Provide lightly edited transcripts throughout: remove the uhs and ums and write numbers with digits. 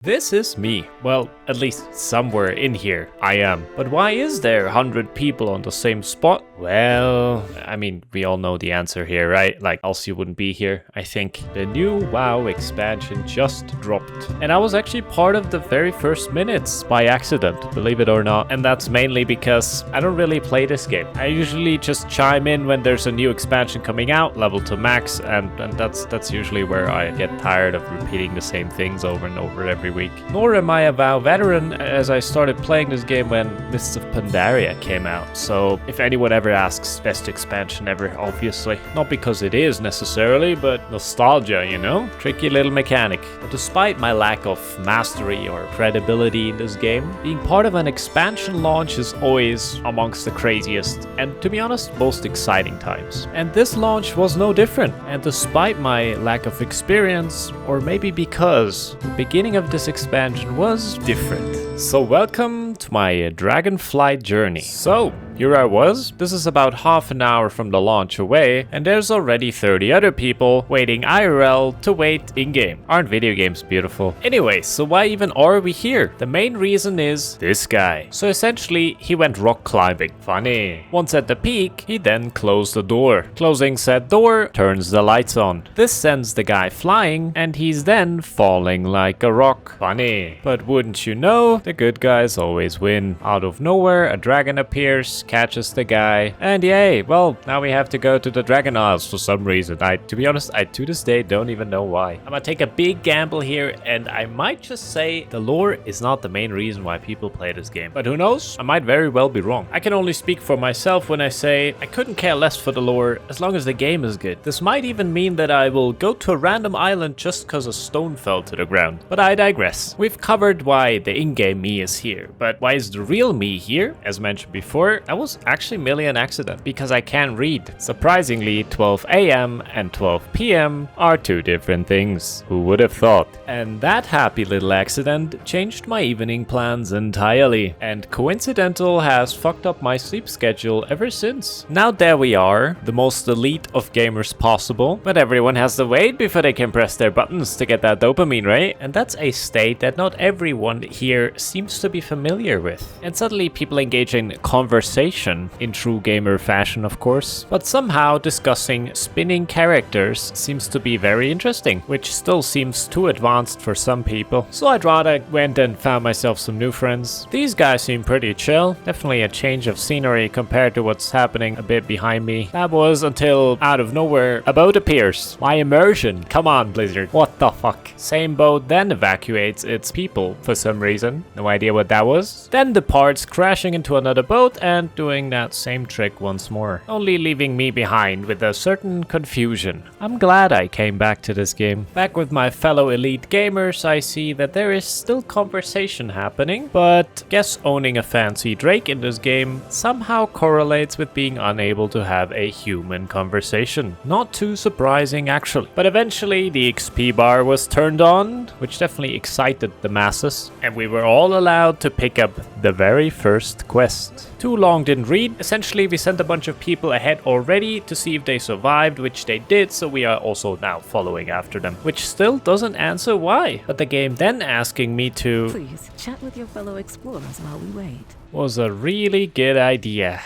This is me. Well, at least somewhere in here I am. But why is there 100 people on the same spot? Well, I mean, we all know the answer here, right? Like, else you wouldn't be here, I think. The new WoW expansion just dropped. And I was actually part of the very first minutes by accident, believe it or not. And that's mainly because I don't really play this game. I usually just chime in when there's a new expansion coming out, level to max, and that's usually where I get tired of repeating the same things over and over every week. Nor am I a WoW veteran, as I started playing this game when Mists of Pandaria came out. So if anyone ever asks, best expansion ever, obviously. Not because it is necessarily, but nostalgia, you know? Tricky little mechanic. But despite my lack of mastery or credibility in this game, being part of an expansion launch is always amongst the craziest and, to be honest, most exciting times. And this launch was no different. And despite my lack of experience, or maybe because the beginning of this expansion was different. So welcome to my Dragonflight journey. So, here I was. This is about half an hour from the launch away, and there's already 30 other people waiting IRL to wait in-game. Aren't video games beautiful? Anyway, so why even are we here? The main reason is this guy. So essentially, he went rock climbing. Funny. Once at the peak, he then closed the door. Closing said door turns the lights on. This sends the guy flying, and he's then falling like a rock. Funny. But wouldn't you know, the good guys always win. Out of nowhere, a dragon appears, catches the guy, and yay, well, now we have to go to the Dragon Isles for some reason. To be honest, I to this day don't even know why. I'm gonna take a big gamble here, and I might just say the lore is not the main reason why people play this game. But who knows? I might very well be wrong. I can only speak for myself when I say I couldn't care less for the lore as long as the game is good. This might even mean that I will go to a random island just cause a stone fell to the ground. But I digress. We've covered why the in-game me is here, but why is the real me here? As mentioned before, I was actually merely an accident because I can read. Surprisingly, 12 AM and 12 PM are two different things. Who would have thought? And that happy little accident changed my evening plans entirely, and coincidental has fucked up my sleep schedule ever since. Now there we are, the most elite of gamers possible, but everyone has to wait before they can press their buttons to get that dopamine, right? And that's a state that not everyone here seems to be familiar with. And suddenly people engage in conversation, in true gamer fashion of course, but somehow discussing spinning characters seems to be very interesting, which still seems too advanced for some people. So I'd rather went and found myself some new friends. These guys seem pretty chill, definitely a change of scenery compared to what's happening a bit behind me. That was until out of nowhere a boat appears. My immersion, come on Blizzard, what the fuck? Same boat then evacuates its people for some reason, no idea what that was. Then departs crashing into another boat and doing that same trick once more, only leaving me behind with a certain confusion. I'm glad I came back to this game. Back with my fellow elite gamers, I see that there is still conversation happening, but guess owning a fancy drake in this game somehow correlates with being unable to have a human conversation. Not too surprising actually. But eventually the XP bar was turned on, which definitely excited the masses, and we were all allowed to pick up the very first quest. Too long didn't read. Essentially, we sent a bunch of people ahead already to see if they survived, which they did, so we are also now following after them. Which still doesn't answer why. But the game then asking me to Please, chat with your fellow explorers while we wait. was a really good idea.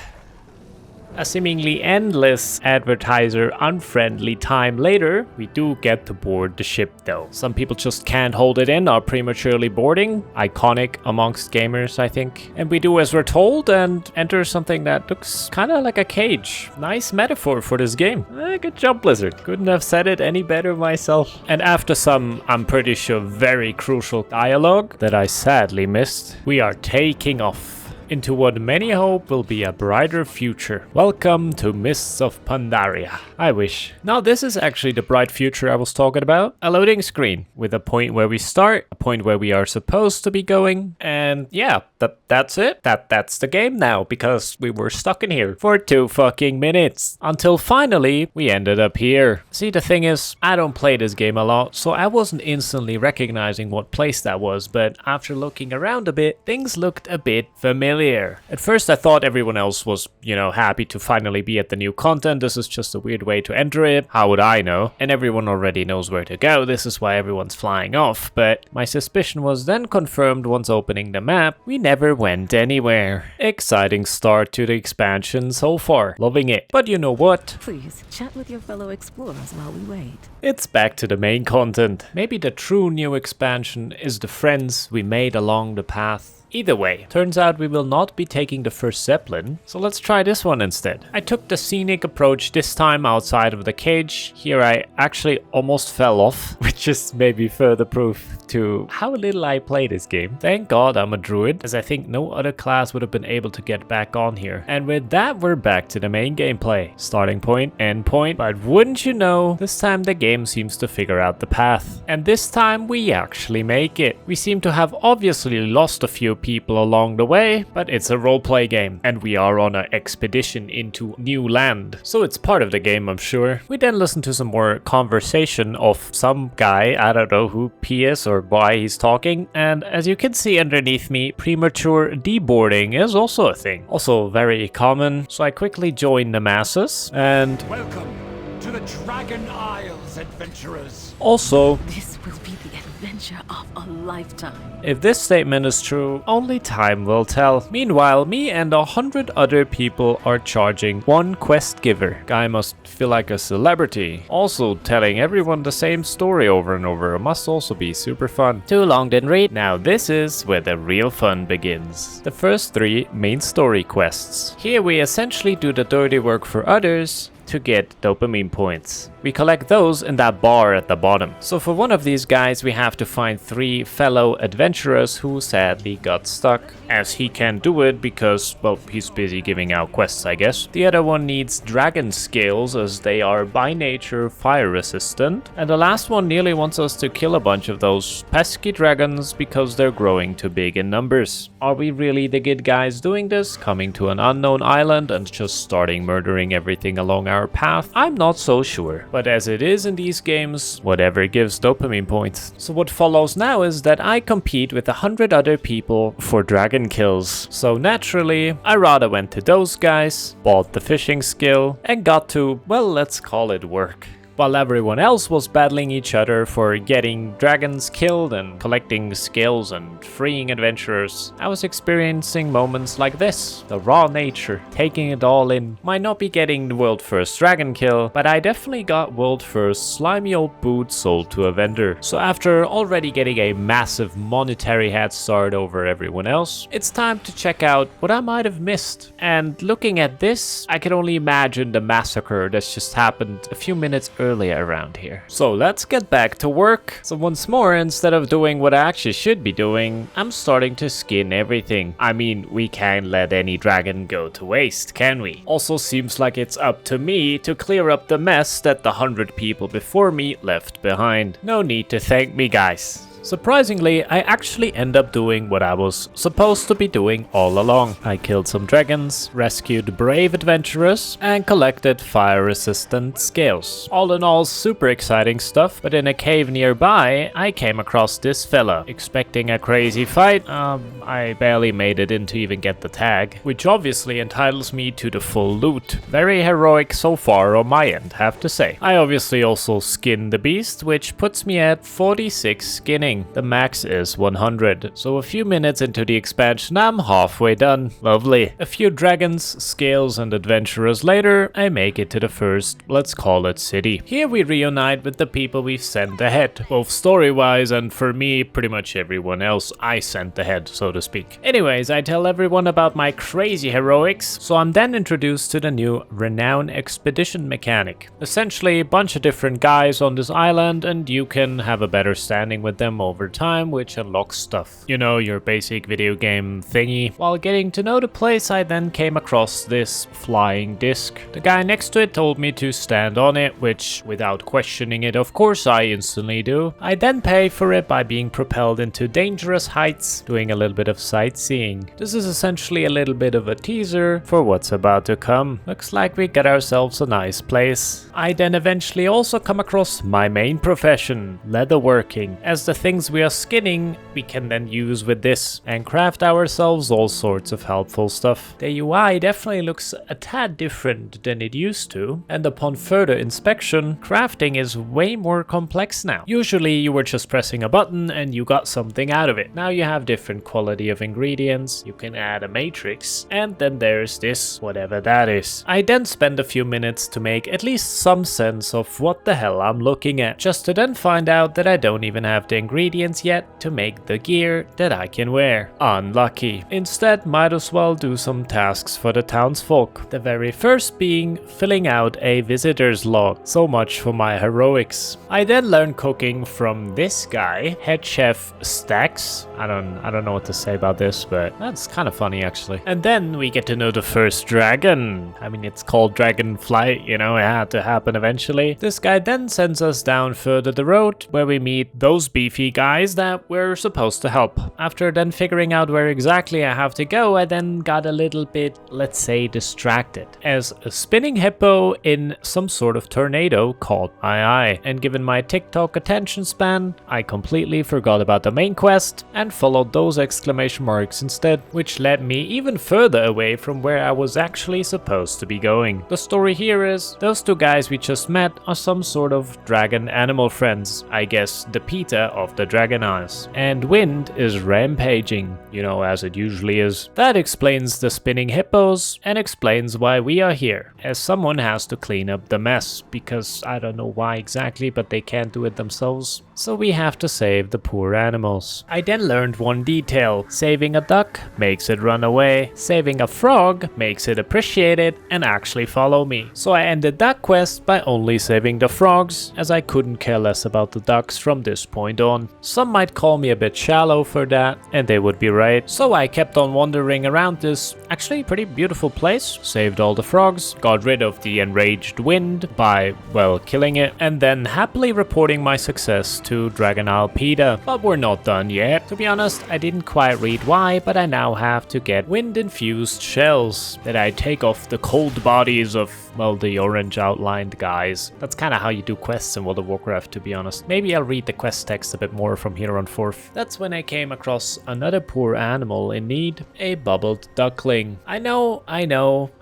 A seemingly endless advertiser-unfriendly time later, we do get to board the ship though. Some people just can't hold it in, are prematurely boarding. Iconic amongst gamers, I think. And we do as we're told and enter something that looks kinda like a cage. Nice metaphor for this game. Good job, Blizzard. Couldn't have said it any better myself. And after some, I'm pretty sure, very crucial dialogue that I sadly missed, we are taking off into what many hope will be a brighter future. Welcome to Mists of Pandaria. I wish. Now this is actually the bright future I was talking about. A loading screen with a point where we start, a point where we are supposed to be going, and yeah, that's it. That's the game now, because we were stuck in here for 2 fucking minutes. Until finally, we ended up here. See, the thing is, I don't play this game a lot, so I wasn't instantly recognizing what place that was, but after looking around a bit, things looked a bit familiar. At first I thought everyone else was, happy to finally be at the new content. This is just a weird way to enter it. How would I know? And everyone already knows where to go. This is why everyone's flying off. But my suspicion was then confirmed once opening the map. We never went anywhere. Exciting start to the expansion so far. Loving it. But you know what? Please, chat with your fellow explorers while we wait. It's back to the main content. Maybe the true new expansion is the friends we made along the path. Either way, turns out we will not be taking the first Zeppelin, so let's try this one instead. I took the scenic approach this time outside of the cage. Here I actually almost fell off, which is maybe further proof to how little I play this game. Thank God I'm a druid, as I think no other class would have been able to get back on here. And with that, we're back to the main gameplay. Starting point, end point, but wouldn't you know, this time the game seems to figure out the path. And this time we actually make it. We seem to have obviously lost a few people along the way, but it's a roleplay game and we are on an expedition into new land, so it's part of the game, I'm sure. We then listen to some more conversation of some guy, I don't know who he is or why he's talking, and as you can see underneath me, premature deboarding is also a thing, also very common, so I quickly join the masses and welcome to the Dragon Isles, adventurers. Also, This will be the adventure of a lifetime. if this statement is true, only time will tell. Meanwhile, me and 100 other people are charging one quest giver. Guy must feel like a celebrity. Also, telling everyone the same story over and over must also be super fun. Too long didn't read. Now this is where the real fun begins. The first 3 main story quests. Here we essentially do the dirty work for others to get dopamine points. We collect those in that bar at the bottom. So for one of these guys, we have to find 3 fellow adventurers who sadly got stuck, as he can't do it because, well, he's busy giving out quests, I guess. The other one needs dragon scales, as they are by nature fire resistant. And the last one nearly wants us to kill a bunch of those pesky dragons because they're growing too big in numbers. Are we really the good guys doing this, coming to an unknown island and just starting murdering everything along our path? I'm not so sure. But as it is in these games, whatever gives dopamine points. So what follows now is that I compete with 100 other people for dragon kills. So naturally, I rather went to those guys, bought the fishing skill, and got to, well, let's call it work. While everyone else was battling each other for getting dragons killed and collecting skills and freeing adventurers, I was experiencing moments like this, the raw nature, taking it all in. Might not be getting the world first dragon kill, but I definitely got world first slimy old boot sold to a vendor. So after already getting a massive monetary head start over everyone else, it's time to check out what I might have missed. And looking at this, I can only imagine the massacre that's just happened a few minutes earlier around here. So let's get back to work. So once more, instead of doing what I actually should be doing, I'm starting to skin everything. I mean, we can't let any dragon go to waste, can we? Also seems like it's up to me to clear up the mess that the 100 people before me left behind. No need to thank me, guys. Surprisingly, I actually end up doing what I was supposed to be doing all along. I killed some dragons, rescued brave adventurers, and collected fire-resistant scales. All in all, super exciting stuff, but in a cave nearby, I came across this fella. Expecting a crazy fight, I barely made it in to even get the tag, which obviously entitles me to the full loot. Very heroic so far on my end, have to say. I obviously also skinned the beast, which puts me at 46 skinning. The max is 100, so a few minutes into the expansion I'm halfway done. Lovely. A few dragons, scales and adventurers later, I make it to the first, let's call it city. Here we reunite with the people we've sent ahead, both story-wise and for me, pretty much everyone else I sent ahead, so to speak. Anyways, I tell everyone about my crazy heroics, so I'm then introduced to the new Renown expedition mechanic. Essentially a bunch of different guys on this island and you can have a better standing with them over time, which unlocks stuff. You know, your basic video game thingy. While getting to know the place, I then came across this flying disc. The guy next to it told me to stand on it, which, without questioning it, of course I instantly do. I then pay for it by being propelled into dangerous heights, doing a little bit of sightseeing. This is essentially a little bit of a teaser for what's about to come. Looks like we got ourselves a nice place. I then eventually also come across my main profession, leatherworking, as the things we are skinning we can then use with this and craft ourselves all sorts of helpful stuff. The UI definitely looks a tad different than it used to, and upon further inspection, crafting is way more complex now. Usually you were just pressing a button and you got something out of it. Now you have different quality of ingredients, you can add a matrix, and then there's this, whatever that is. I then spend a few minutes to make at least some sense of what the hell I'm looking at, just to then find out that I don't even have the ingredients yet to make the gear that I can wear. Unlucky. Instead, might as well do some tasks for the townsfolk. The very first being filling out a visitor's log. So much for my heroics. I then learned cooking from this guy, head chef Stacks. I don't know what to say about this, but that's kind of funny actually. And then we get to know the first dragon. I mean, it's called Dragonflight, you know, it had to happen eventually. This guy then sends us down further the road where we meet those beefy guys that we're supposed to help. After then figuring out where exactly I have to go, I then got a little bit, let's say, distracted, as a spinning hippo in some sort of tornado caught my eye. And given my TikTok attention span, I completely forgot about the main quest and followed those exclamation marks instead, which led me even further away from where I was actually supposed to be going. The story here is, those two guys we just met are some sort of dragon animal friends, I guess the PETA of the Dragon Isles. And wind is rampaging, you know, as it usually is. That explains the spinning hippos and explains why we are here, as someone has to clean up the mess, because I don't know why exactly, but they can't do it themselves. So we have to save the poor animals. I then learned one detail. Saving a duck makes it run away. Saving a frog makes it appreciate it and actually follow me. So I ended that quest by only saving the frogs, as I couldn't care less about the ducks from this point on. Some might call me a bit shallow for that, and they would be right. So I kept on wandering around this actually pretty beautiful place, saved all the frogs, got rid of the enraged wind by, well, killing it, and then happily reporting my success to Dragon Isle PETA. But we're not done yet. To be honest, I didn't quite read why, but I now have to get wind-infused shells that I take off the cold bodies of, well, the orange outlined guys. That's kind of how you do quests in World of Warcraft, to be honest. Maybe I'll read the quest text a bit more from here on forth. That's when I came across another poor animal in need, a bubbled duckling. I know,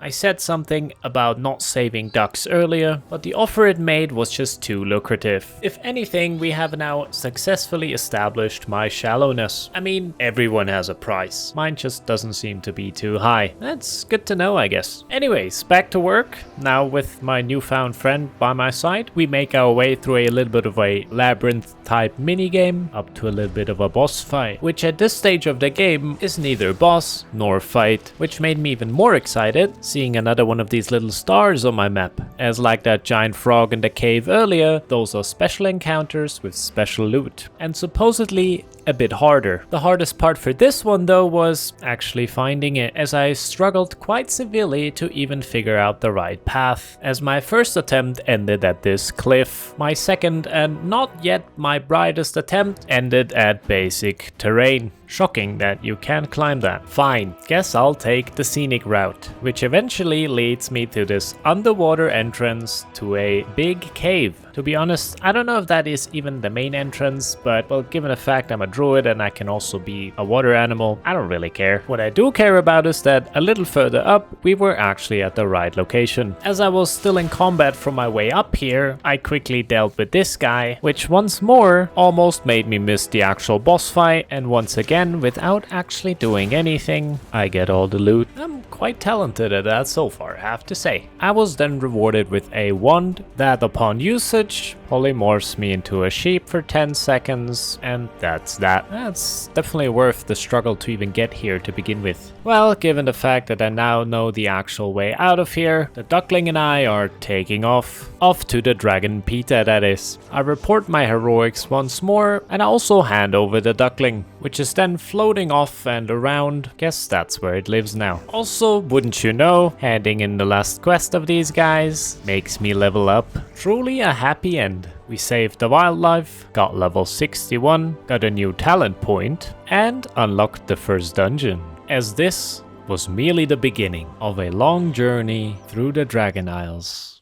I said something about not saving ducks earlier, but the offer it made was just too lucrative. If anything, we have now successfully established my shallowness. I mean, everyone has a price. Mine just doesn't seem to be too high. That's good to know, I guess. Anyways, back to work. Now with my newfound friend by my side, we make our way through a little bit of a labyrinth type minigame up to a little bit of a boss fight, which at this stage of the game is neither boss nor fight, which made me even more excited seeing another one of these little stars on my map. As like that giant frog in the cave earlier, those are special encounters with special loot, and supposedly a bit harder. The hardest part for this one though was actually finding it, as I struggled quite severely to even figure out the right path, as my first attempt ended at this cliff. My second and not yet my brightest attempt ended at basic terrain. Shocking that you can't climb that. Fine, guess I'll take the scenic route, which eventually leads me to this underwater entrance to a big cave. To be honest, I don't know if that is even the main entrance, but well, given the fact I'm a druid and I can also be a water animal, I don't really care. What I do care about is that a little further up, we were actually at the right location. As I was still in combat from my way up here, I quickly dealt with this guy, which once more almost made me miss the actual boss fight, and once again, without actually doing anything, I get all the loot. I'm quite talented at that so far, I have to say. I was then rewarded with a wand that upon usage polymorphs me into a sheep for 10 seconds, and that's that. That's definitely worth the struggle to even get here to begin with. Well, given the fact that I now know the actual way out of here, the duckling and I are taking off. Off to the Dragon Pita, that is. I report my heroics once more, and I also hand over the duckling, which is then floating off and around. Guess that's where it lives now. Also, wouldn't you know, handing in the last quest of these guys makes me level up. Truly a happy end. We saved the wildlife, got level 61, got a new talent point, and unlocked the first dungeon. As this was merely the beginning of a long journey through the Dragon Isles.